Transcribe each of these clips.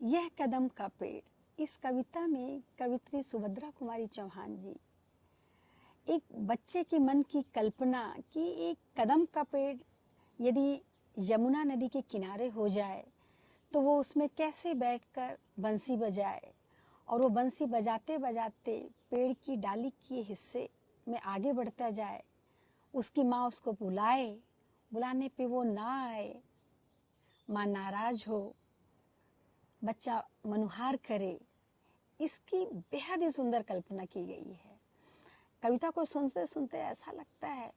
यह कदम का पेड़। इस कविता में कवित्री सुभद्रा कुमारी चौहान जी एक बच्चे के मन की कल्पना कि एक कदम का पेड़ यदि यमुना नदी के किनारे हो जाए तो वो उसमें कैसे बैठकर बंसी बजाए और वो बंसी बजाते बजाते पेड़ की डाली के हिस्से में आगे बढ़ता जाए। उसकी माँ उसको बुलाने पे वो ना आए, माँ नाराज हो, बच्चा मनुहार करे। इसकी बेहद ही सुंदर कल्पना की गई है। कविता को सुनते सुनते ऐसा लगता है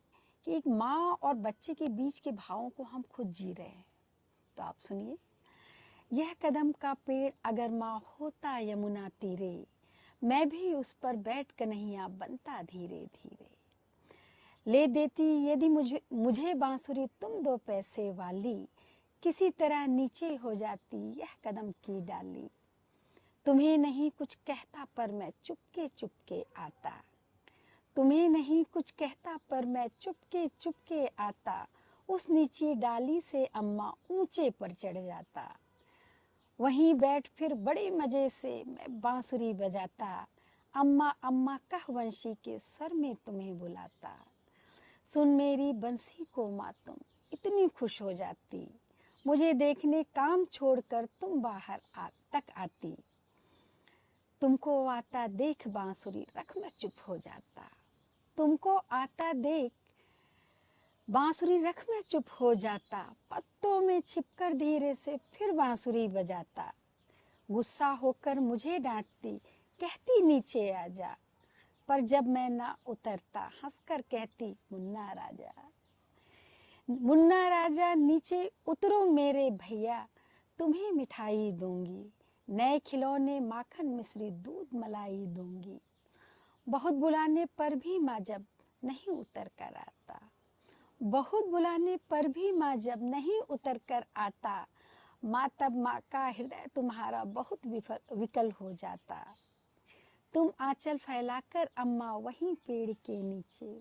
कि एक माँ और बच्चे के बीच के भावों को हम खुद जी रहे हैं। तो आप सुनिए। यह कदम का पेड़ अगर माँ होता यमुना तीरे, मैं भी उस पर बैठ कन्हैया बनता धीरे धीरे। ले देती यदि मुझे बांसुरी तुम 2 पैसे वाली, किसी तरह नीचे हो जाती यह कदम की डाली। तुम्हें नहीं कुछ कहता पर मैं चुपके चुपके आता, तुम्हें नहीं कुछ कहता पर मैं चुपके चुपके आता। उस नीची डाली से अम्मा ऊंचे पर चढ़ जाता, वहीं बैठ फिर बड़े मजे से मैं बांसुरी बजाता। अम्मा अम्मा कह वंशी के स्वर में तुम्हें बुलाता। सुन मेरी बंसी को माँ तुम इतनी खुश हो जाती, मुझे देखने काम छोड़कर तुम बाहर तक आती। तुमको आता देख बांसुरी रख मैं चुप हो जाता, तुमको आता देख बांसुरी रख मैं चुप हो जाता। पत्तों में छिपकर धीरे से फिर बांसुरी बजाता। गुस्सा होकर मुझे डांटती, कहती नीचे आ जा, पर जब मैं ना उतरता हंसकर कहती मुन्ना राजा, मुन्ना राजा नीचे उतरो मेरे भैया, तुम्हें मिठाई दूंगी, नए खिलौने माखन मिश्री दूध मलाई दूंगी। बहुत बुलाने पर भी माँ जब नहीं उतर कर आता, बहुत बुलाने पर भी माँ जब नहीं उतर कर आता, माँ तब माँ का हृदय तुम्हारा बहुत विकल हो जाता। तुम आंचल फैलाकर अम्मा वहीं पेड़ के नीचे,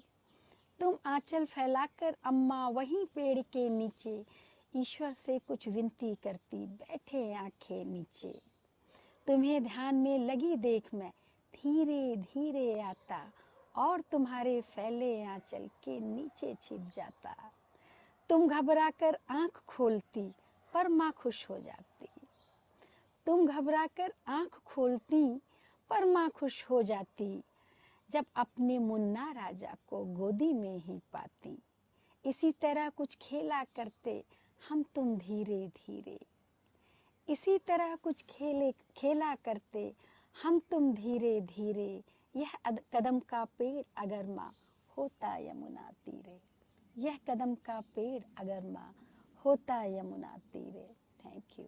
तुम आंचल फैलाकर अम्मा वहीं पेड़ के नीचे, ईश्वर से कुछ विनती करती बैठे आंखें नीचे। तुम्हें ध्यान में लगी देख मैं धीरे धीरे आता, और तुम्हारे फैले आंचल के नीचे छिप जाता। तुम घबराकर आंख खोलती पर माँ खुश हो जाती, तुम घबराकर आंख खोलती पर माँ खुश हो जाती, जब अपने मुन्ना राजा को गोदी में ही पाती। इसी तरह कुछ खेला करते हम तुम धीरे धीरे, इसी तरह कुछ खेला करते हम तुम धीरे धीरे। यह कदम का पेड़ अगर माँ होता यमुना तीरे, यह कदम का पेड़ अगर माँ होता यमुना तीरे। Thank you.